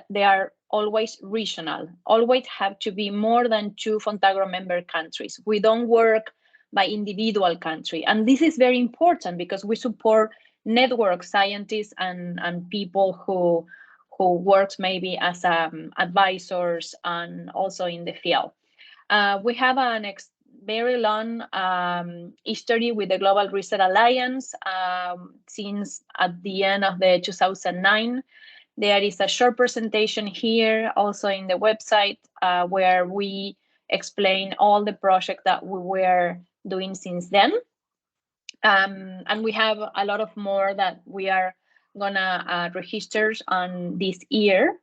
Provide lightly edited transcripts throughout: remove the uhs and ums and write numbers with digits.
they are always regional, always have to be more than 2 Fontagro member countries. We don't work by individual country. And this is very important because we support network scientists and people who work maybe as advisors and also in the field. We have an very long history with the Global Research Alliance since at the end of the 2009. There is a short presentation here also in the website where we explain all the projects that we were doing since then. And we have a lot of more that we are gonna register on this year.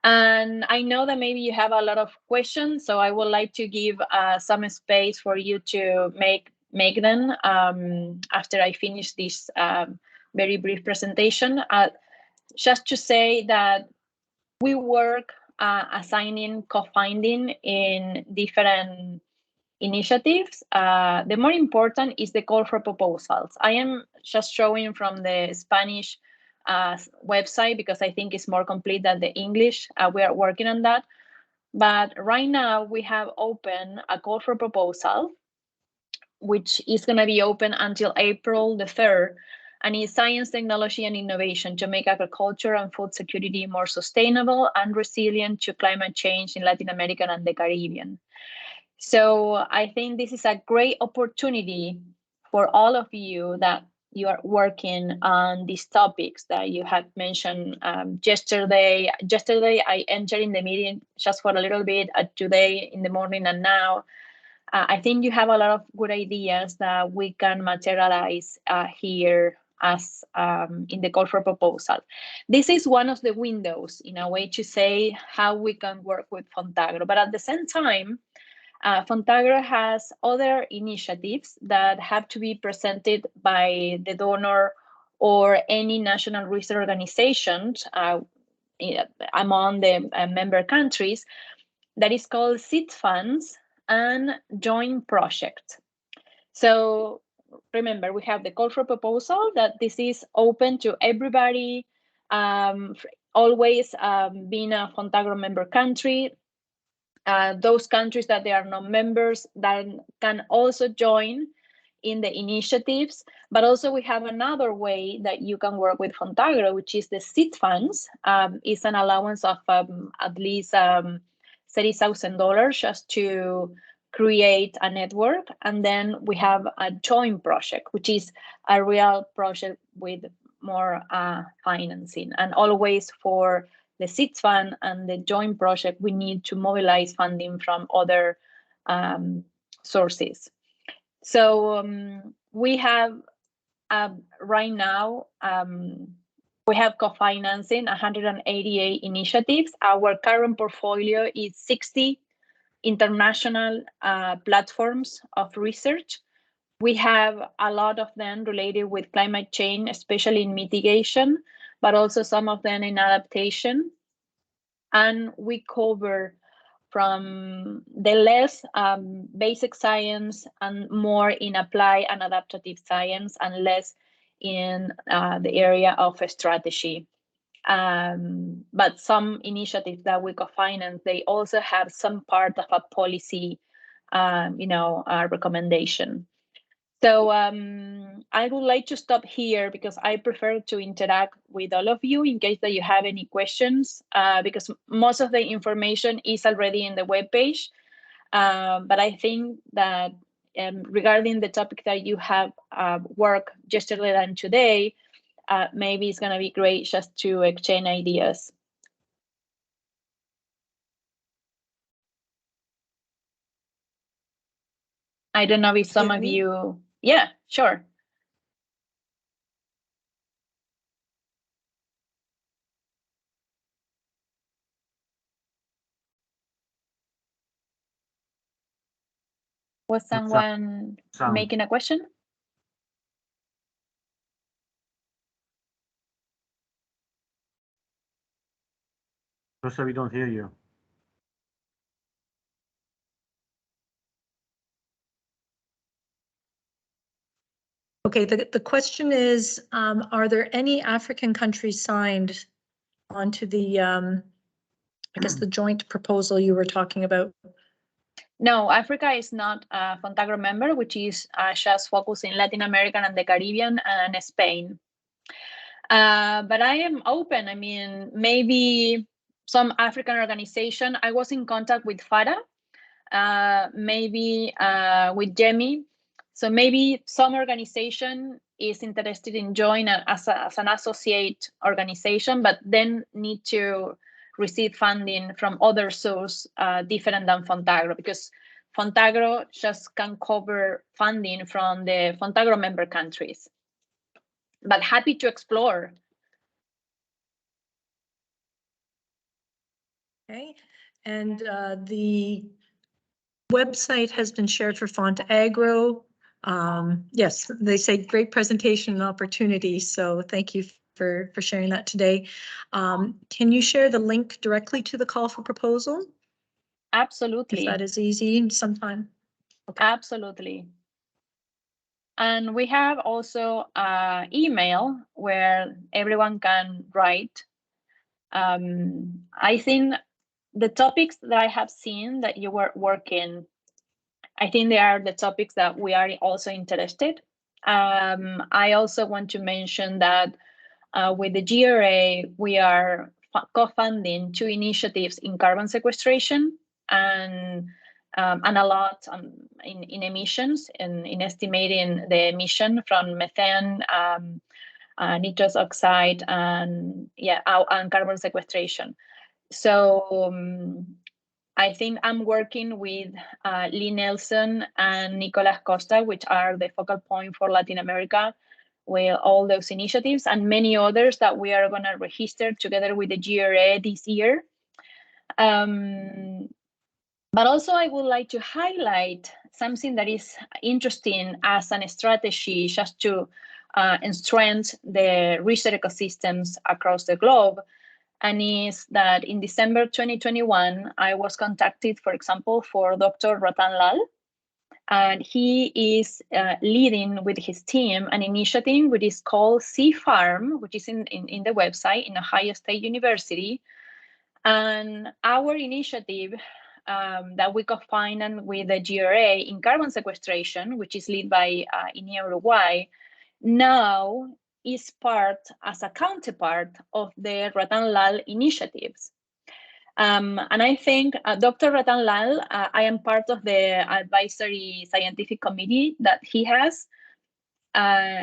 And I know that maybe you have a lot of questions, so I would like to give some space for you to make them after I finish this very brief presentation. Just to say that we work assigning co-funding in different initiatives. The more important is the call for proposals. I am just showing from the Spanish website because I think it's more complete than the English. We are working on that. But right now we have open a call for proposal, which is going to be open until April the 3rd. And it's science, technology, and innovation to make agriculture and food security more sustainable and resilient to climate change in Latin America and the Caribbean. So I think this is a great opportunity for all of you that you are working on these topics that you had mentioned yesterday. Yesterday, I entered in the meeting just for a little bit, today in the morning and now. I think you have a lot of good ideas that we can materialize here as in the call for proposal. This is one of the windows in a way to say how we can work with Fontagro, but at the same time, Fontagro has other initiatives that have to be presented by the donor or any national research organizations among the member countries that is called seed funds and joint project. So remember, we have the call for proposal that this is open to everybody, always being a Fontagro member country. Those countries that they are not members that can also join in the initiatives, but also we have another way that you can work with Fontagro, which is the seed funds. It's an allowance of at least $30,000 just to create a network. And then we have a joint project, which is a real project with more financing. And always for the seed fund and the joint project, we need to mobilize funding from other sources. So we have right now, we have co-financing 188 initiatives. Our current portfolio is 60 international platforms of research. We have a lot of them related with climate change, especially in mitigation, but also some of them in adaptation. And we cover from the less basic science and more in applied and adaptive science and less in the area of strategy. But some initiatives that we co-finance, they also have some part of a policy, recommendation. So I would like to stop here because I prefer to interact with all of you in case that you have any questions, because most of the information is already in the webpage. But I think that regarding the topic that you have worked yesterday and today, maybe it's going to be great just to exchange ideas. I don't know if some of you, yeah, sure. Was someone making a question? Rosa, we don't hear you. Okay, the question is, are there any African countries signed onto the, I guess, the joint proposal you were talking about? No, Africa is not a Fontagro member, which is just focused in Latin America and the Caribbean and Spain. But I am open. I mean, maybe some African organization. I was in contact with FARA, maybe with Jemmy. So maybe some organization is interested in joining as an associate organization, but then need to receive funding from other sources different than Fontagro, because Fontagro just can cover funding from the Fontagro member countries. But happy to explore. Okay, and the website has been shared for Fontagro. Yes, they say great presentation and opportunity, so thank you for sharing that today. Can you share the link directly to the call for proposal? Absolutely. If that is easy sometime. Okay. Absolutely. And we have also an email where everyone can write. I think the topics that I have seen that you were working, I think they are the topics that we are also interested. I also want to mention that with the GRA, we are co-funding 2 initiatives in carbon sequestration and a lot in emissions, in estimating the emission from methane, nitrous oxide, and carbon sequestration. So I think I'm working with Lee Nelson and Nicolas Costa, which are the focal point for Latin America, with all those initiatives and many others that we are going to register together with the GRA this year. But also I would like to highlight something that is interesting as a strategy just to strengthen the research ecosystems across the globe. And is that in December 2021, I was contacted, for example, for Dr. Ratan Lal. And he is leading with his team an initiative which is called Sea Farm, which is in the website in Ohio State University. And our initiative that we co-finance with the GRA in carbon sequestration, which is led by INEA Uruguay, now is part as a counterpart of the Ratan Lal initiatives. And I think Dr. Ratan Lal, I am part of the advisory scientific committee that he has.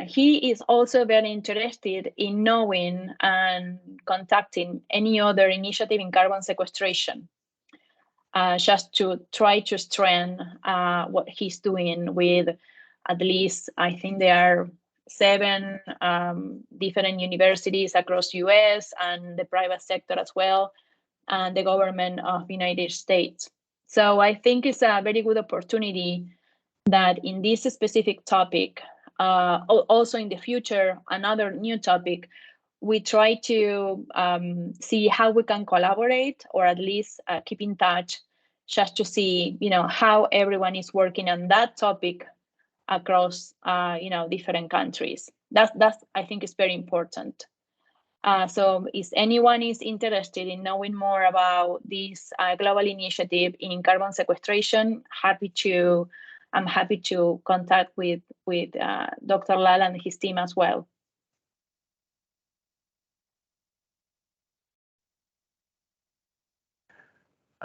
He is also very interested in knowing and contacting any other initiative in carbon sequestration, just to try to strengthen what he's doing with at least, I think there are 7 different universities across US and the private sector as well, and the government of the United States. So I think it's a very good opportunity that in this specific topic, also in the future, another new topic, we try to see how we can collaborate or at least keep in touch, just to see, how everyone is working on that topic across, different countries. That's I think is very important. So if anyone is interested in knowing more about this global initiative in carbon sequestration, I'm happy to contact with Dr. Lal and his team as well.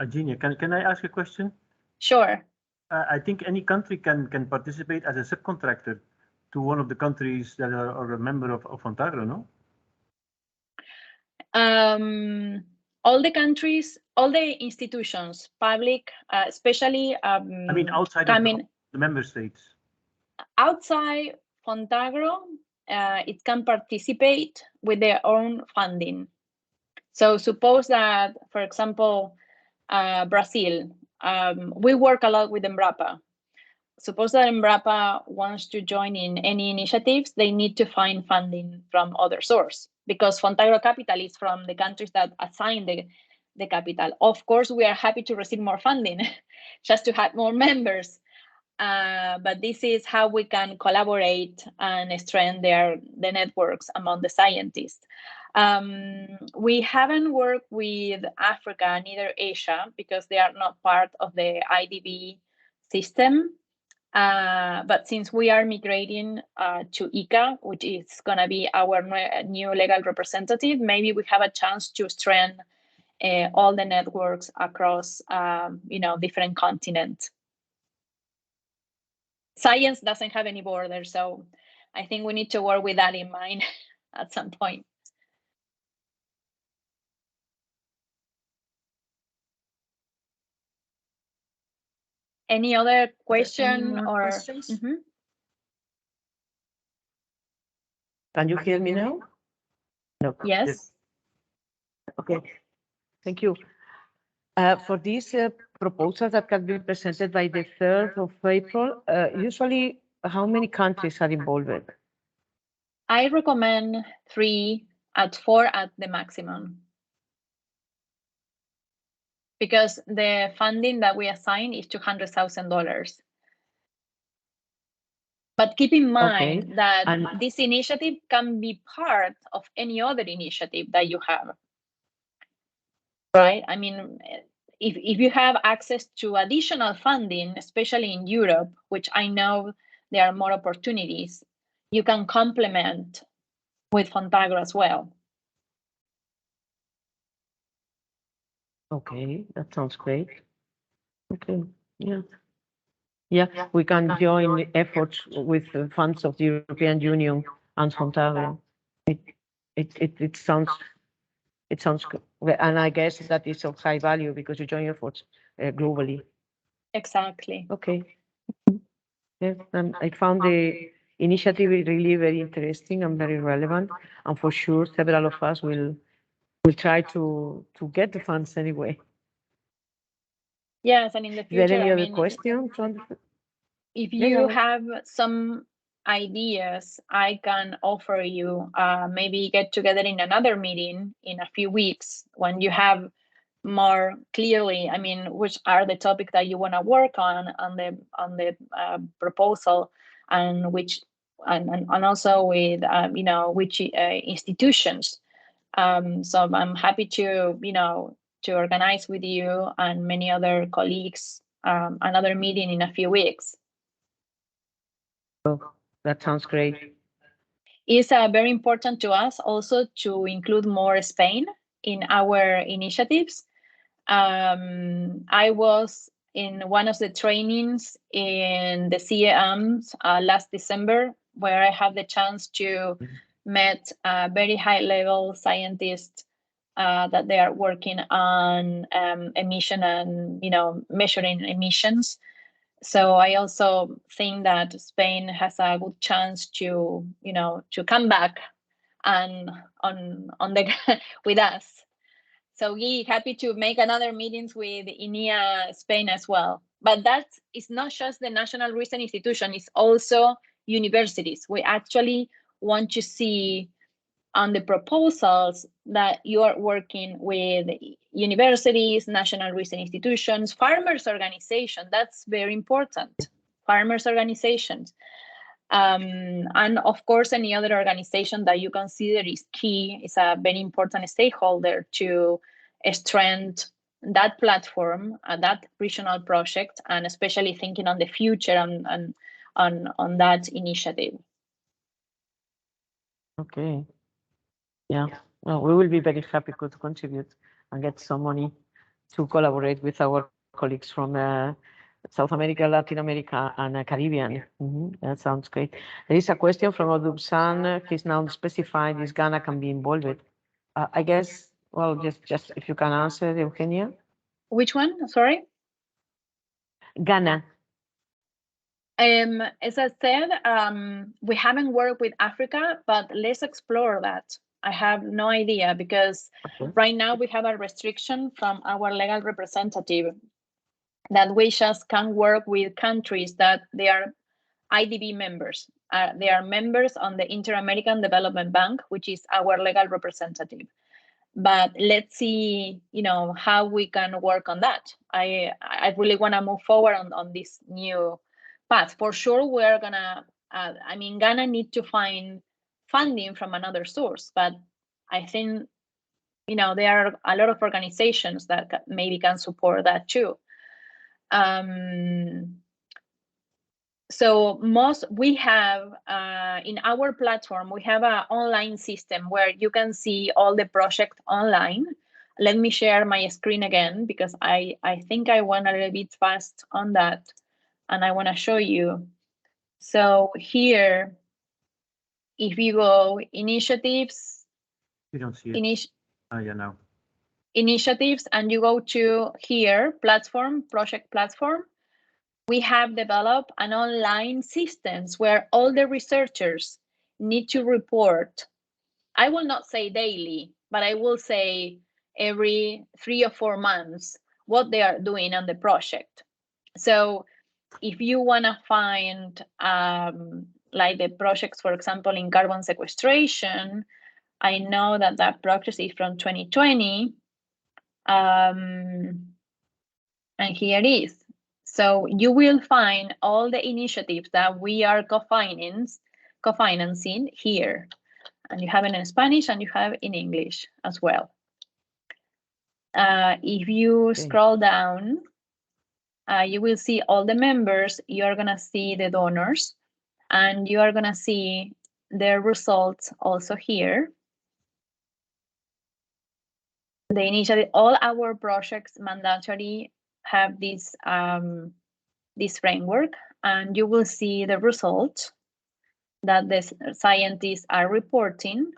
Genia, can I ask a question? Sure. I think any country can participate as a subcontractor to one of the countries that are a member of Fontagro, no? All the countries, all the institutions, public, especially. I mean, outside of the member states. Outside Fontagro, it can participate with their own funding. So suppose that, for example, Brazil, we work a lot with Embrapa. Suppose that Embrapa wants to join in any initiatives, they need to find funding from other source, because Fontagro capital is from the countries that assign the capital. Of course, we are happy to receive more funding, just to have more members. But this is how we can collaborate and strengthen the networks among the scientists. We haven't worked with Africa, neither Asia, because they are not part of the IDB system. But since we are migrating to ICA, which is going to be our new legal representative, maybe we have a chance to strengthen all the networks across, different continents. Science doesn't have any borders, so I think we need to work with that in mind at some point. Any other question or questions? Mhm. Can you hear me now? No. Yes. Okay. Thank you. For these proposals that can be presented by the 3rd of April, usually how many countries are involved? I recommend 3 at 4 at the maximum. Because the funding that we assign is $200,000. But keep in mind that this initiative can be part of any other initiative that you have. Right? I mean, if you have access to additional funding, especially in Europe, which I know there are more opportunities, you can complement with Fontagro as well. Okay, that sounds great. Okay, yeah. Yeah, we can join efforts with the funds of the European Union and Fontagro. It sounds good. And I guess that is of high value because you join efforts globally. Exactly. Okay. Yes, and I found the initiative really very interesting and very relevant. And for sure, several of us will try to get the funds anyway. Yes, and in the Is there future, any I other mean, question? if Yeah, you go have some ideas, I can offer you maybe get together in another meeting in a few weeks when you have more clearly, I mean, which are the topics that you want to work on the proposal, and which and also with which institutions. So I'm happy to to organize with you and many other colleagues another meeting in a few weeks. That sounds great. It's very important to us also to include more Spain in our initiatives. I was in one of the trainings in the CEMs last December, where I had the chance to meet very high-level scientists that they are working on emission and measuring emissions. So I also think that Spain has a good chance to to come back and on the with us. So we happy to make another meetings with INEA Spain as well. But that is not just the National Research Institution, it's also universities. We actually want to see on the proposals that you are working with universities, national research institutions, farmers organizations. That's very important. Farmers organizations. And of course, any other organization that you consider is key, is a very important stakeholder to strengthen that platform, that regional project, and especially thinking on the future and on that initiative. Okay. Yeah. Well, we will be very happy to contribute and get some money to collaborate with our colleagues from South America, Latin America, and Caribbean. That sounds great. There is a question from Odubsan. He's now specified if Ghana can be involved. I guess, well, just if you can answer, Eugenia. Which one? Sorry? Ghana. As I said, we haven't worked with Africa, but let's explore that. I have no idea because right now we have a restriction from our legal representative that we just can work with countries that they are IDB members. They are members on the Inter-American Development Bank, which is our legal representative. But let's see, how we can work on that. I really want to move forward on this new path. For sure, we're gonna. Ghana need to find funding from another source, but I think, there are a lot of organizations that maybe can support that too. So we have in our platform, we have an online system where you can see all the projects online. Let me share my screen again, because I think I went a little bit fast on that, and I want to show you. So here, if you go initiatives, You don't see it. Yeah, now. Initiatives, and you go to here, platform, project platform, we have developed an online systems where all the researchers need to report. I will not say daily, but I will say every 3 or 4 months what they are doing on the project. So if you want to find like the projects, for example, in carbon sequestration, I know that that project is from 2020. And here it is. So you will find all the initiatives that we are co-financing here. And you have it in Spanish and you have it in English as well. If you scroll down, you will see all the members. You are going to see the donors, and you are going to see their results also here. The initiative, all our projects mandatory have this framework, and you will see the results that the scientists are reporting.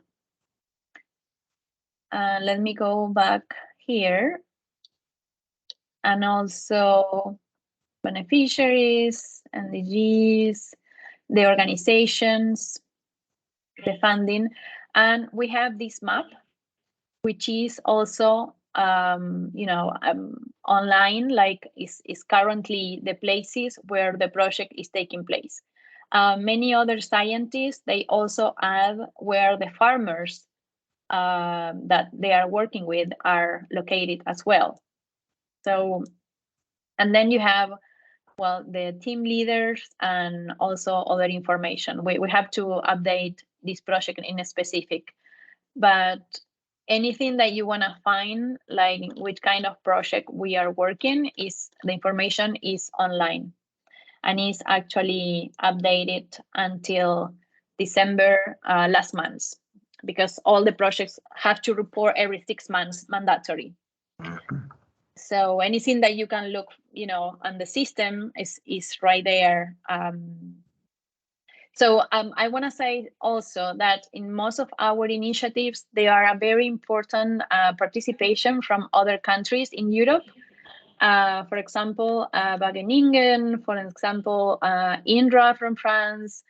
Let me go back here. And also beneficiaries, NDGs, the organizations, the funding. And we have this map, which is also online, like is currently the places where the project is taking place. Many other scientists, they also add where the farmers that they are working with are located as well. So, and then you have, well, the team leaders and also other information. We have to update this project in a specific, but anything that you want to find, like which kind of project we are working, is the information is online and is actually updated until December last month, because all the projects have to report every 6 months, mandatory. So anything that you can look, on the system is right there. So I want to say also that in most of our initiatives, there are a very important participation from other countries in Europe. For example, Wageningen, for example, INRA from France,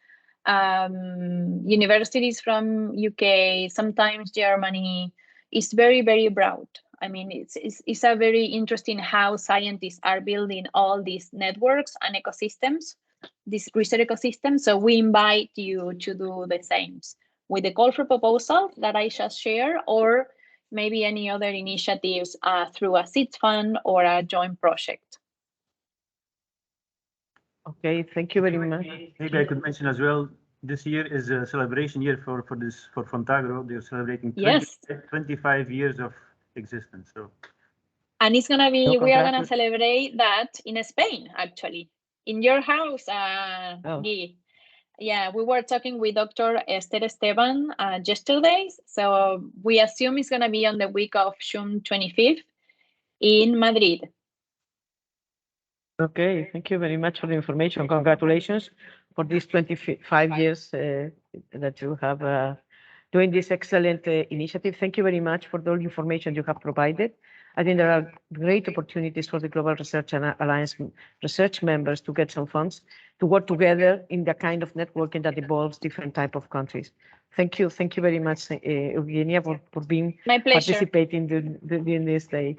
universities from UK, sometimes Germany. It's very, very broad. I mean, it's a very interesting how scientists are building all these networks and ecosystems, this research ecosystem. So we invite you to do the same with the call for proposal that I just shared, or maybe any other initiatives through a seed fund or a joint project. Okay, thank you very much. Maybe I could mention as well, this year is a celebration year for Fontagro. They're celebrating 25 years of existence. So, and it's gonna be, we are gonna celebrate that in Spain, actually, in your house, Guy. Yeah, we were talking with Dr. Esther Esteban yesterday, so we assume it's gonna be on the week of June 25th in Madrid. Okay, thank you very much for the information. Congratulations for these 25 years that you have doing this excellent initiative. Thank you very much for all the information you have provided. I think there are great opportunities for the Global Research and Alliance research members to get some funds to work together in the kind of networking that involves different type of countries. Thank you very much, Eugenia, for being participating during this day.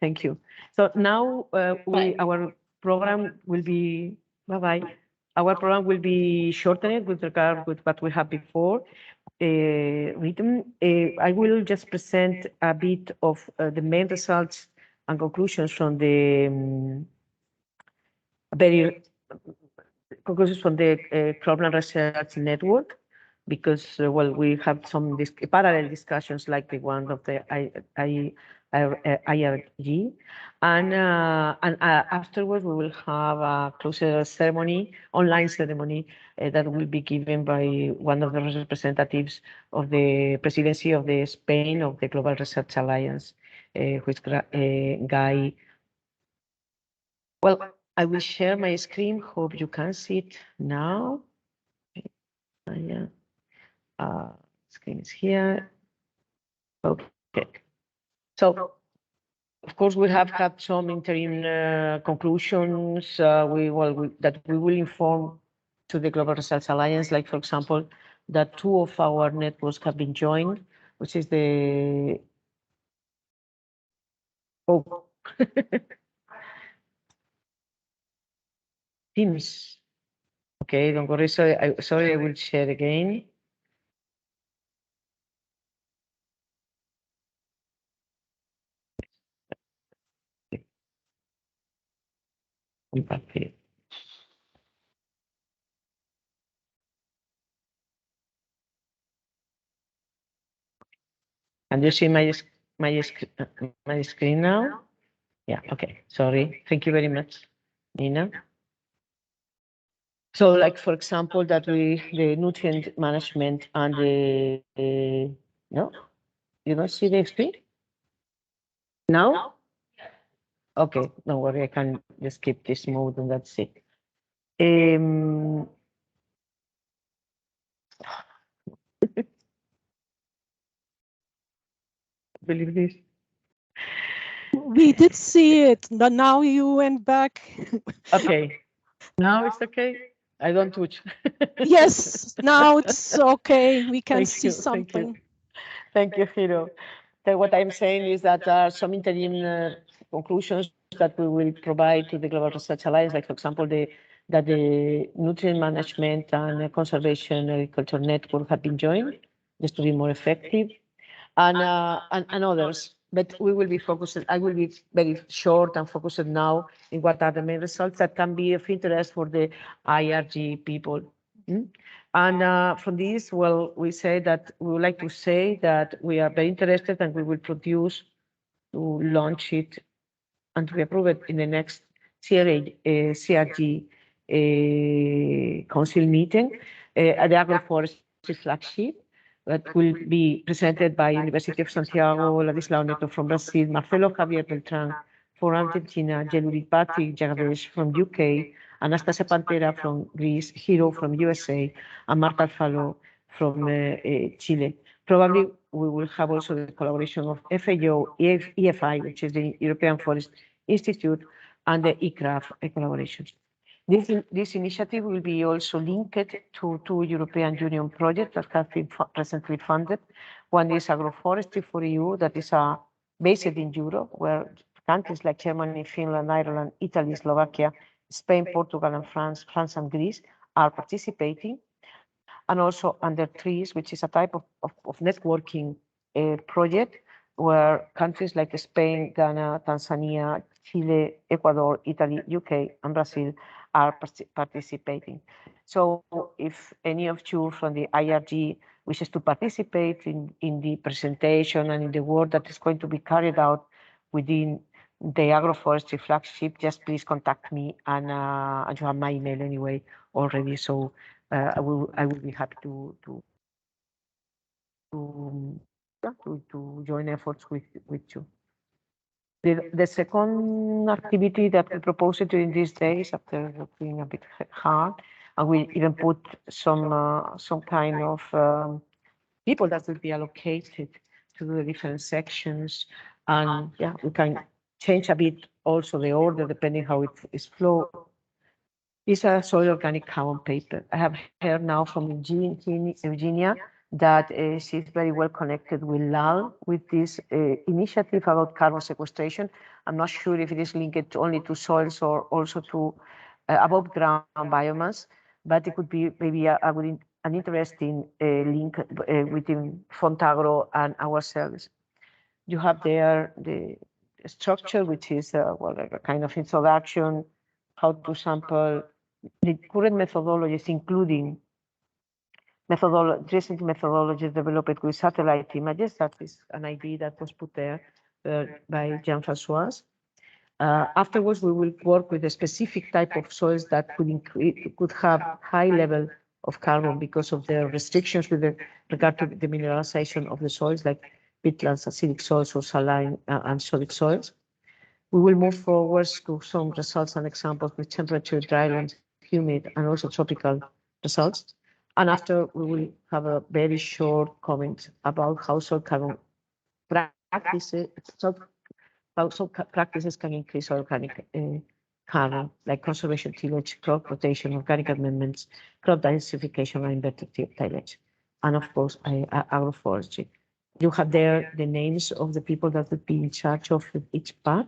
Thank you. So now our program will be Our program will be shortened with regard with what we have before written. I will just present a bit of the main results and conclusions from the conclusions from the Cropland Research Network. because, well, we have some parallel discussions like the one of the IRG. And afterwards, we will have a closure ceremony, online ceremony, that will be given by one of the representatives of the presidency of the Spain of the Global Research Alliance, which Guy. Well, I will share my screen. Hope you can see it now. Yeah. Screen is here. Okay. So, of course, we have had some interim conclusions. That we will inform to the Global Research Alliance, like, for example, that 2 of our networks have been joined, which is the Teams. Okay, don't worry. Sorry, I will share again. Can you see my screen now? Yeah. Okay. Sorry. Thank you very much, Nina. So, like, for example, that the nutrient management and no, you don't see the screen now? Okay, don't worry, I can just keep this mode and that's it. Believe this. We did see it, but now you went back. Okay, now it's okay. I don't touch. Yes, now it's okay. We can Thank see you, something. Thank you, Hiro. So what I'm saying is that there are some interim conclusions that we will provide to the Global Research Alliance, like, for example, that the nutrient management and conservation agriculture network have been joined just to be more effective, and others. But we will be focused. I will be very short and focused now in what are the main results that can be of interest for the IRG people. And from this, well, we say that we would like to say that we are very interested and we will produce to launch it and to approve it in the next CRG council meeting at the agroforestry flagship that will be presented by University of Santiago, Ladislao Neto from Brazil, Marcelo Javier Beltran from Argentina, Jeluri Patrick Jagdesh from UK, Anastasia Pantera from Greece, Hiro from USA, and Marta Alfalo from Chile. Probably we will have also the collaboration of FAO, EFI, which is the European Forest Institute, and the ICRAF collaboration. This initiative will be also linked to 2 European Union projects that have been recently funded. One is agroforestry for EU, that is based in Europe, where countries like Germany, Finland, Ireland, Italy, Slovakia, Spain, Portugal, and France and Greece are participating. And also under trees, which is a type of networking project where countries like Spain, Ghana, Tanzania, Chile, Ecuador, Italy, UK, and Brazil are participating. So if any of you from the IRG wishes to participate in the presentation and in the work that is going to be carried out within the agroforestry flagship, just please contact me, and you have my email anyway already. So I will be happy to join efforts with you. The second activity that we propose during these days, after being a bit hard, and we even put some kind of people that will be allocated to the different sections, and yeah, we can change a bit also the order depending how it is flow. It's a soil organic carbon paper. I have heard now from Eugenia that she's very well connected with LAL with this initiative about carbon sequestration. I'm not sure if it is linked only to soils or also to above ground biomass, but it could be maybe an interesting link within Fontagro and ourselves. You have there the structure, which is well, like a kind of introduction, how to sample the current methodologies, including recent methodologies developed with satellite images. That is an idea that was put there by Jean-François. Afterwards, we will work with a specific type of soils that could have high level of carbon because of the restrictions with regard to the mineralization of the soils, like peatlands, acidic soils, or saline and sodic soils. We will move forwards to some results and examples with temperature, dryland, humid, and also tropical results. And after, we will have a very short comment about how soil carbon practices, practices can increase organic carbon, like conservation tillage, crop rotation, organic amendments, crop diversification, and inverted tillage, and of course, agroforestry. You have there the names of the people that would be in charge of each part.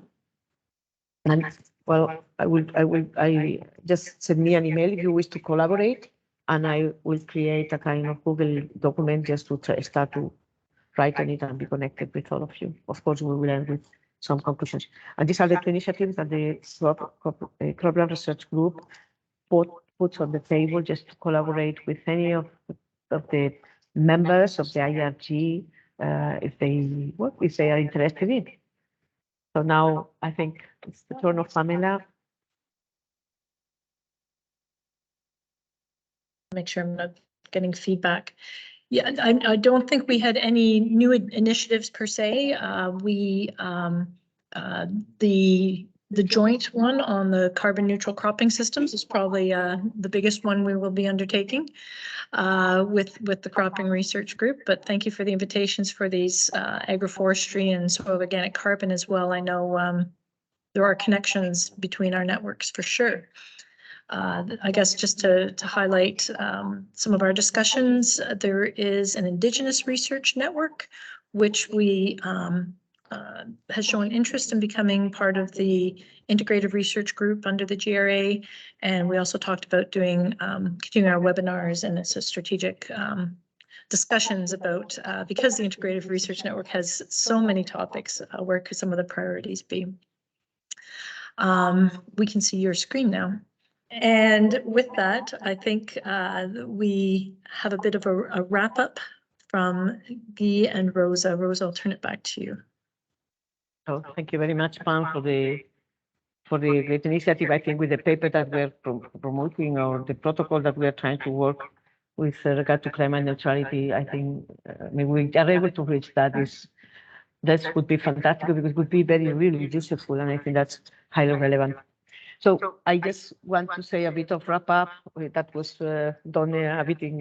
And well, I just send me an email if you wish to collaborate, and I will create a kind of Google document just to start to write on it and be connected with all of you. Of course, we will end with some conclusions. And these are the two initiatives that the Cropland Research Group puts on the table just to collaborate with any of the members of the IRG if they are interested in. So now I think it's the turn of Pamela. Make sure I'm not getting feedback. Yeah, I don't think we had any new initiatives per se. The joint one on the carbon neutral cropping systems is probably the biggest one we will be undertaking with the cropping research group. But thank you for the invitations for these agroforestry and soil organic carbon as well. I know there are connections between our networks for sure. I guess just to highlight some of our discussions, there is an Indigenous research network, which we has shown interest in becoming part of the integrated research group under the GRA. And we also talked about doing continuing our webinars, and it's a strategic discussions about, because the integrated research network has so many topics, where could some of the priorities be? We can see your screen now. And with that, I think we have a bit of a wrap up from Guy and Rosa. Rosa, I'll turn it back to you. Oh, thank you very much, Pam, for the great initiative. I think with the paper that we're promoting, or the protocol that we are trying to work with regard to climate neutrality, I think maybe we are able to reach that. That would be fantastic, because it would be really useful, and I think that's highly relevant. So I just want to say a bit of wrap up. That was done a bit in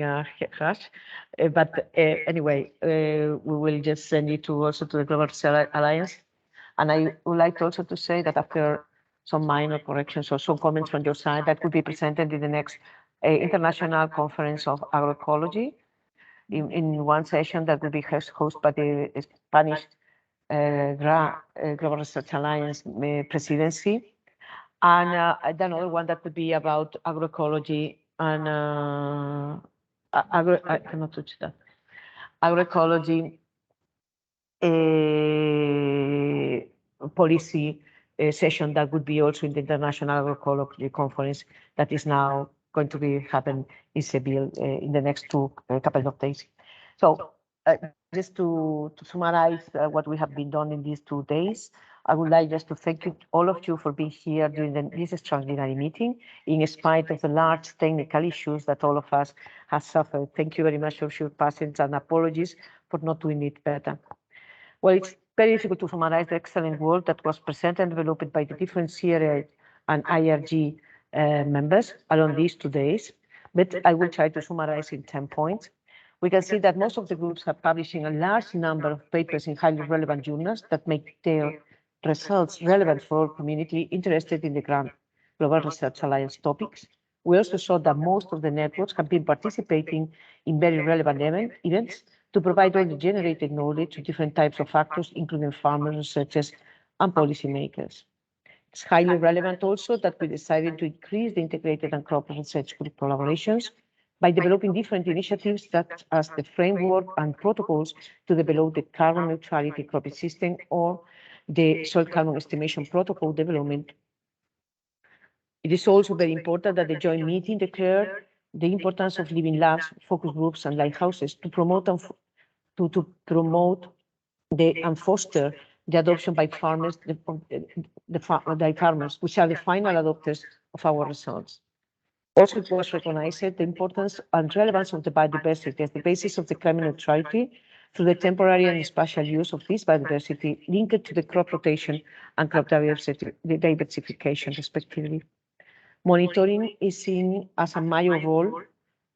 rush, but anyway, we will just send it also to the Global Research Alliance. And I would like also to say that after some minor corrections or some comments from your side, that could be presented in the next International Conference of Agroecology in one session that will be hosted by the Spanish Global Research Alliance presidency. And another one that would be about agroecology and I cannot touch that. Agroecology policy session that would be also in the International Agroecology Conference that is now going to be happen in Seville in the next couple of days. So just to summarize what we have been done in these 2 days, I would like just to thank you, all of you, for being here during this extraordinary meeting, in spite of the large technical issues that all of us have suffered. Thank you very much for your patience, and apologies for not doing it better. Well, it's very difficult to summarize the excellent work that was presented and developed by the different CRG and IRG members along these 2 days, but I will try to summarize in 10 points. We can see that most of the groups are publishing a large number of papers in highly relevant journals that make their results relevant for our community interested in the Global Research Alliance topics. We also saw that most of the networks have been participating in very relevant events to provide all the generated knowledge to different types of actors, including farmers, researchers, and policymakers. It's highly relevant also that we decided to increase the integrated and crop research group collaborations by developing different initiatives such as the framework and protocols to develop the carbon neutrality cropping system, or the soil carbon estimation protocol development. It is also very important that the joint meeting declared the importance of living labs, focus groups, and lighthouses to promote to promote and foster the adoption by farmers, the farmers, which are the final adopters of our results. Also, it was recognized the importance and relevance of the biodiversity as the basis of the climate neutrality through the temporary and spatial use of this biodiversity linked to the crop rotation and crop diversification, respectively. Monitoring is seen as a major role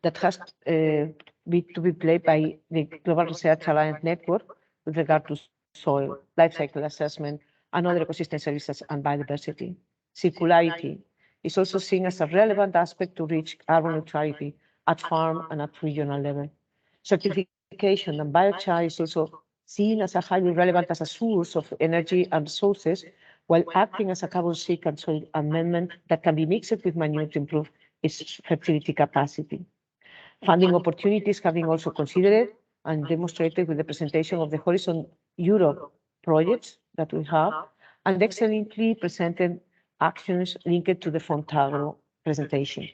that has to be played by the Global Research Alliance Network with regard to soil, life cycle assessment, and other ecosystem services and biodiversity. Circularity is also seen as a relevant aspect to reach carbon neutrality at farm and at regional level. Certification and biochar is also seen as a highly relevant as a source of energy and resources, while acting as a carbon sink and soil amendment that can be mixed with manure to improve its fertility capacity. Funding opportunities have been also considered and demonstrated with the presentation of the Horizon Europe projects that we have, and excellently presented actions linked to the Fontagro presentation.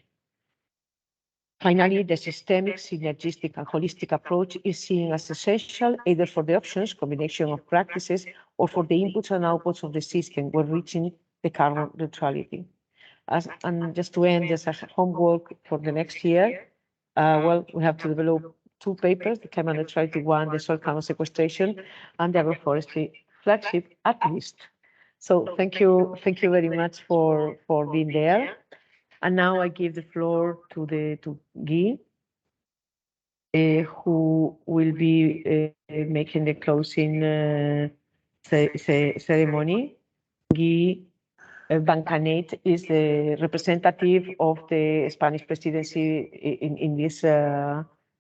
Finally, the systemic, synergistic, and holistic approach is seen as essential either for the options, combination of practices, or for the inputs and outputs of the system when reaching the carbon neutrality. And just to end, as a homework for the next year, well, we have to develop 2 papers, the climate neutrality one, the soil carbon sequestration, and the agroforestry flagship at least. So thank you very much for being there. And now I give the floor to Guy, who will be making the closing ceremony. Guy Bancanet is the representative of the Spanish presidency in this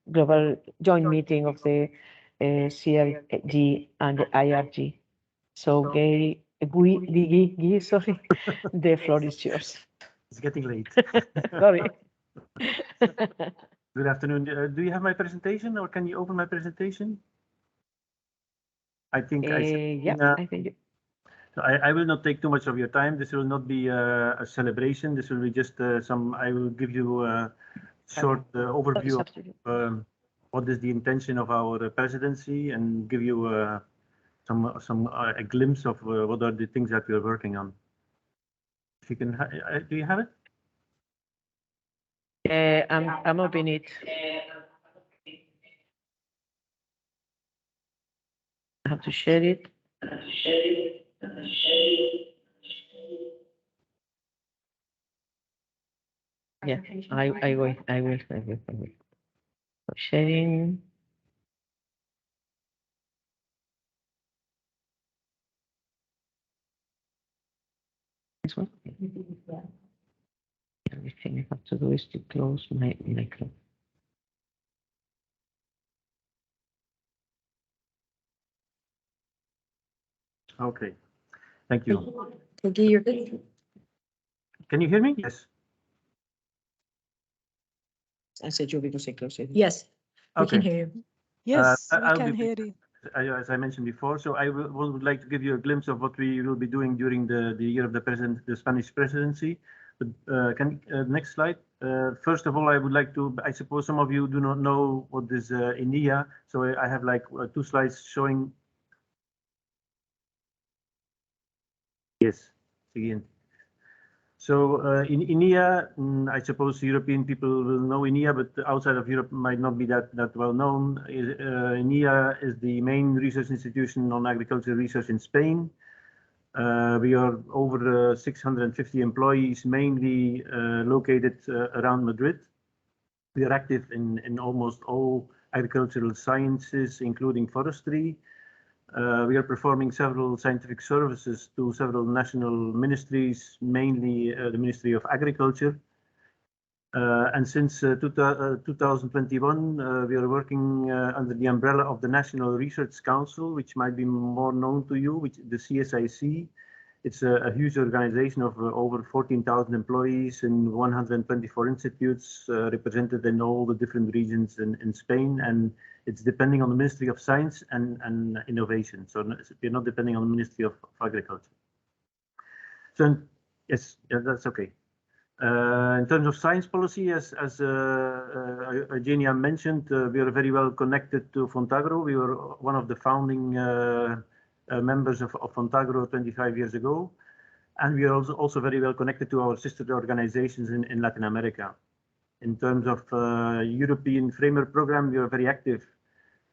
global joint meeting of the CRG and the IRG. So Guy, sorry, the floor is yours. It's getting late. Sorry. Good afternoon. Do you have my presentation, or can you open my presentation? I think I think. I will not take too much of your time. This will not be a celebration. This will be just I will give you a short overview of what is the intention of our presidency and give you a glimpse of what are the things that we are working on. If you can, do you have it? I'm opening it. I have to share it. Yeah, I will. Sharing. This one. Everything I have to do is to close my micro. Okay, thank you. Okay, you're good. Can you hear me? Yes. I said you'll be close it. Yes, we Okay. can hear you. Yes, we I'll can be- hear you. As I mentioned before, so I would like to give you a glimpse of what we will be doing during the year of the Spanish presidency. But, next slide. First of all, I would like to, I suppose some of you do not know what is INEA, so I have like 2 slides showing. Yes, again. So in INEA, I suppose European people will know INEA, but outside of Europe might not be that well known. INEA is the main research institution on agricultural research in Spain. We are over 650 employees, mainly located around Madrid. We are active in almost all agricultural sciences, including forestry. We are performing several scientific services to several national ministries, mainly the Ministry of Agriculture. And since 2021, we are working under the umbrella of the National Research Council, which might be more known to you, which the CSIC. It's a huge organization of over 14,000 employees in 124 institutes represented in all the different regions in Spain. And it's depending on the Ministry of Science and Innovation. So we're not depending on the Ministry of Agriculture. So yes, yeah, that's okay. In terms of science policy, as Eugenia mentioned, we are very well connected to Fontagro. We were one of the founding members of Fontagro 25 years ago. And we are also very well connected to our sister organizations in Latin America. In terms of European framework program, we are very active.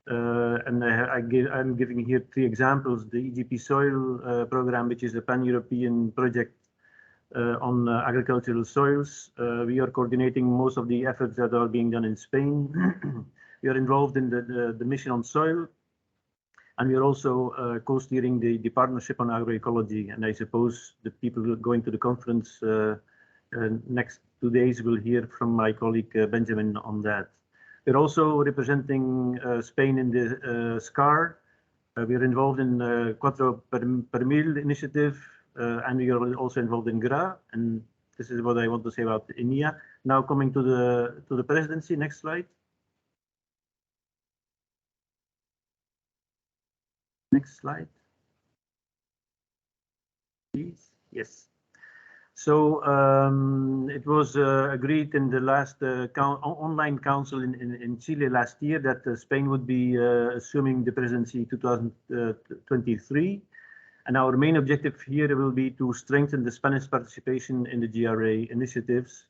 And I'm giving here 3 examples. The EGP Soil program, which is a pan-European project on agricultural soils. We are coordinating most of the efforts that are being done in Spain. We are involved in the mission on soil. And we are also co-steering the partnership on agroecology. And I suppose the people who are going to the conference next 2 days will hear from my colleague Benjamin on that. We're also representing Spain in the SCAR. We are involved in Cuatro per Mil initiative, and we are also involved in GRA. And this is what I want to say about INEA. Now coming to the presidency. Next slide. Next slide, please. Yes. So it was agreed in the last online council in Chile last year that Spain would be assuming the presidency 2023. And our main objective here will be to strengthen the Spanish participation in the GRA initiatives.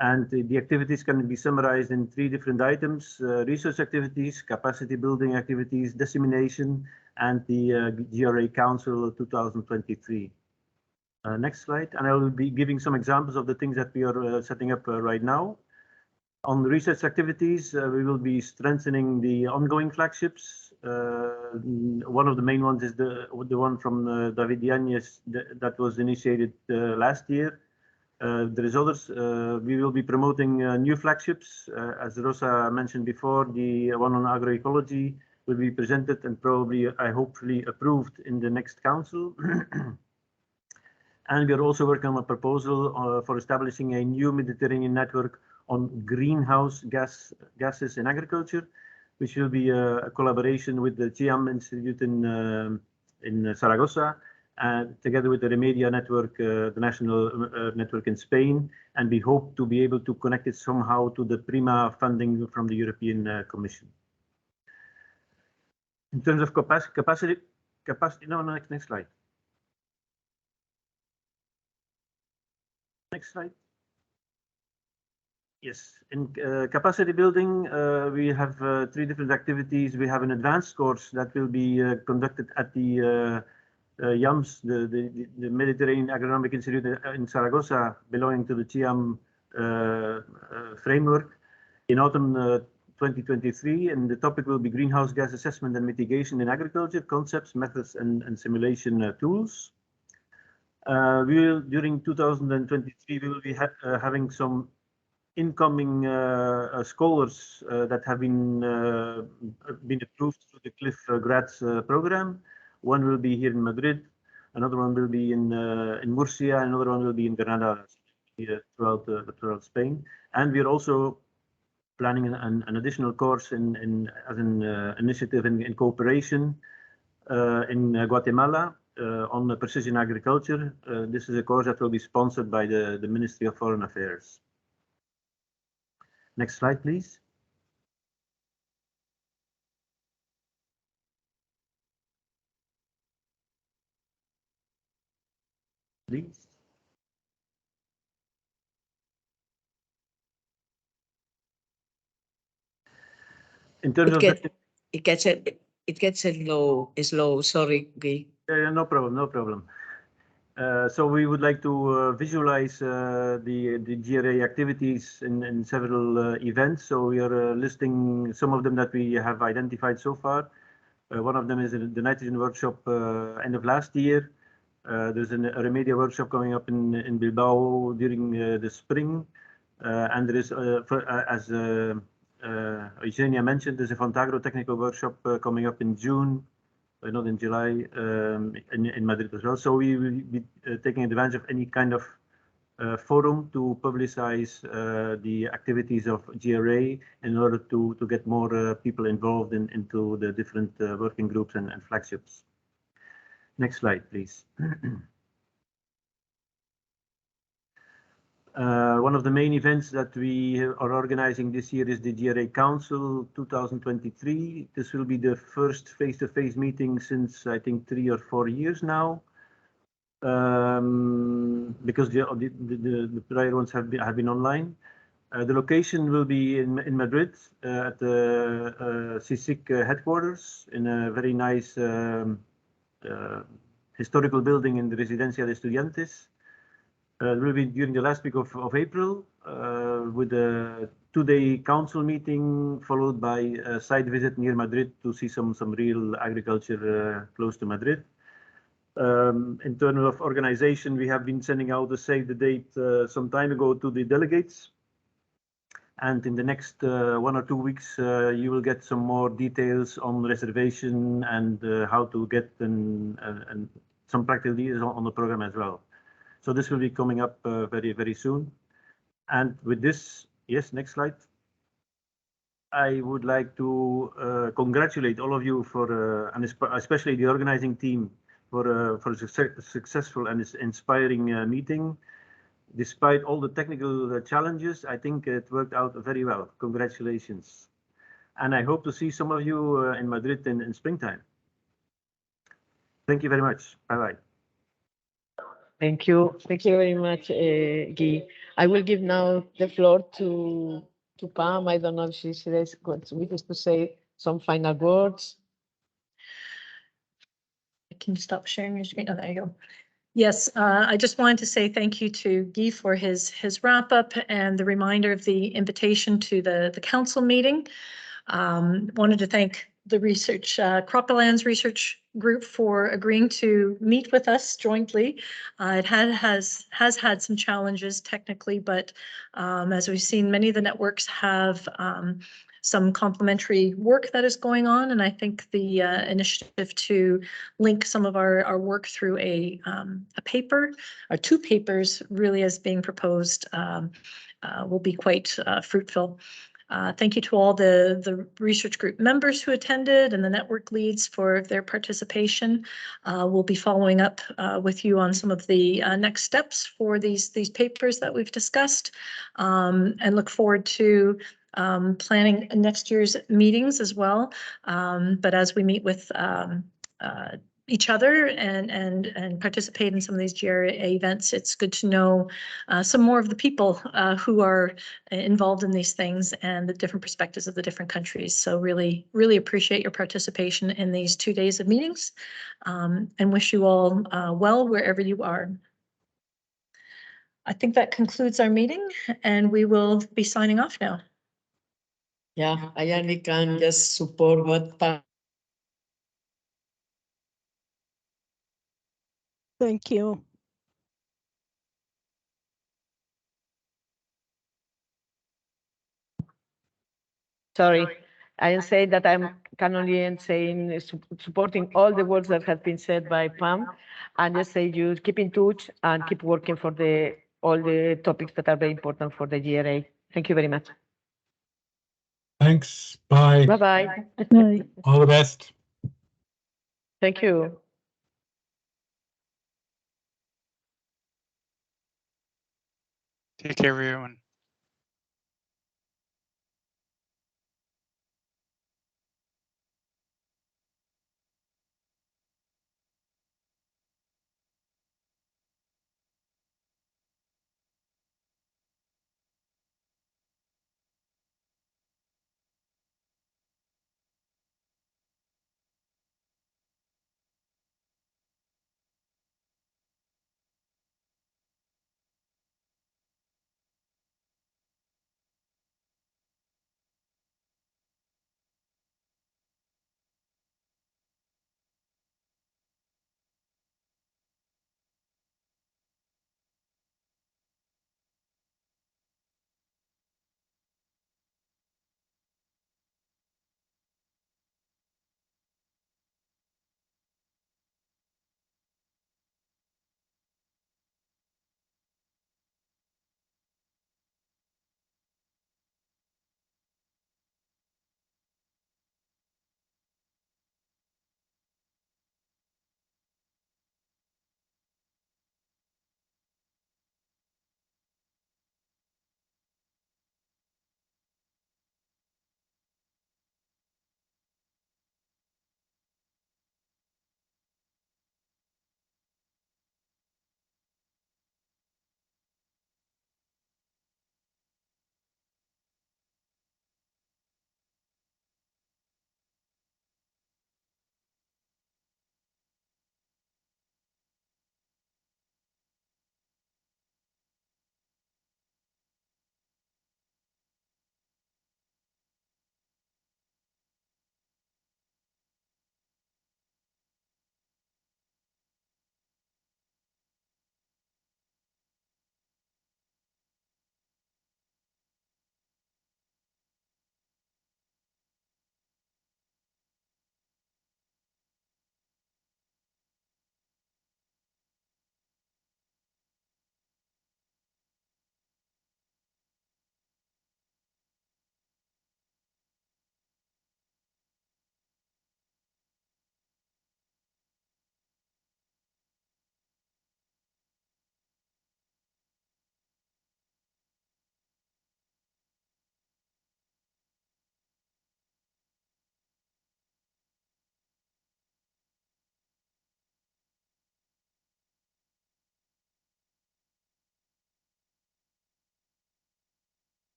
And the activities can be summarized in 3 different items: research activities, capacity building activities, dissemination, and the GRA Council 2023. Next slide. And I will be giving some examples of the things that we are setting up right now. On the research activities, we will be strengthening the ongoing flagships. One of the main ones is the one from David Yanez that was initiated last year. There is others. We will be promoting new flagships. As Rosa mentioned before, the one on agroecology will be presented and probably, hopefully approved in the next council. And we are also working on a proposal for establishing a new Mediterranean network on greenhouse gases in agriculture, which will be a collaboration with the CIAM Institute in Zaragoza, together with the Remedia network, the national network in Spain. And we hope to be able to connect it somehow to the PRIMA funding from the European Commission. In terms of capacity, no, next slide. Next slide. Yes, in capacity building, we have 3 different activities. We have an advanced course that will be conducted at the YAMS, the Mediterranean Agronomic Institute in Zaragoza, belonging to the CIAM framework in autumn 2023. And the topic will be greenhouse gas assessment and mitigation in agriculture, concepts, methods, and simulation tools. During 2023, we will be having some incoming scholars that have been approved through the Cliff Grads program. One will be here in Madrid, another one will be in Murcia, another one will be in Granada, throughout Spain. And we are also planning an additional course as an initiative in cooperation in Guatemala on precision agriculture. This is a course that will be sponsored by the Ministry of Foreign Affairs. Next slide, please. Please. In terms of it gets slow. Sorry, Guy. No problem, no problem. So we would like to visualize the GRA activities in several events. So we are listing some of them that we have identified so far. One of them is the nitrogen workshop end of last year. There's a Remedia workshop coming up in Bilbao during the spring. And there is, as Eugenia mentioned, there's a Fontagro technical workshop coming up in June. Not in July, in Madrid as well. So we will be taking advantage of any kind of forum to publicize the activities of GRA in order to get more people involved into the different working groups and flagships. Next slide, please. One of the main events that we are organizing this year is the GRA Council 2023. This will be the first face-to-face meeting since I think 3 or 4 years now, because the prior ones have been online. The location will be in Madrid at the CSIC headquarters in a very nice historical building in the Residencia de Estudiantes. It will be during the last week of April with a 2-day council meeting followed by a site visit near Madrid to see some real agriculture close to Madrid. In terms of organization, we have been sending out a save the date some time ago to the delegates. And in the next 1 or 2 weeks, you will get some more details on reservation and how to get and some practical details on the program as well. So this will be coming up very, very soon. And with this, yes, next slide. I would like to congratulate all of you for, and especially the organizing team for a successful and inspiring meeting. Despite all the technical challenges, I think it worked out very well. Congratulations. And I hope to see some of you in Madrid in springtime. Thank you very much. Bye-bye. Thank you. Thank you very much, Guy. I will give now the floor to Pam. I don't know if she has wishes to say some final words. Can you stop sharing your screen? Oh, there you go. Yes, I just wanted to say thank you to Guy for his wrap up and the reminder of the invitation to the council meeting. Wanted to thank the Croplands Research Group for agreeing to meet with us jointly. It has had some challenges technically, but as we've seen, many of the networks have some complementary work that is going on, and I think the initiative to link some of our work through a paper, or 2 papers really as being proposed, will be quite fruitful. Thank you to all the research group members who attended and the network leads for their participation. We'll be following up with you on some of the next steps for these papers that we've discussed, and look forward to planning next year's meetings as well. But as we meet with each other and participate in some of these GRA events, it's good to know some more of the people who are involved in these things and the different perspectives of the different countries. So really, really appreciate your participation in these 2 days of meetings, and wish you all well wherever you are. I think that concludes our meeting, and we will be signing off now. Yeah, I only can just support what Pam. Thank you. Sorry, I am saying that can only saying supporting all the words that have been said by Pam, and just say you keep in touch and keep working for all the topics that are very important for the GRA. Thank you very much. Thanks. Bye. Bye-bye. Bye. All the best. Thank you. Take care, everyone.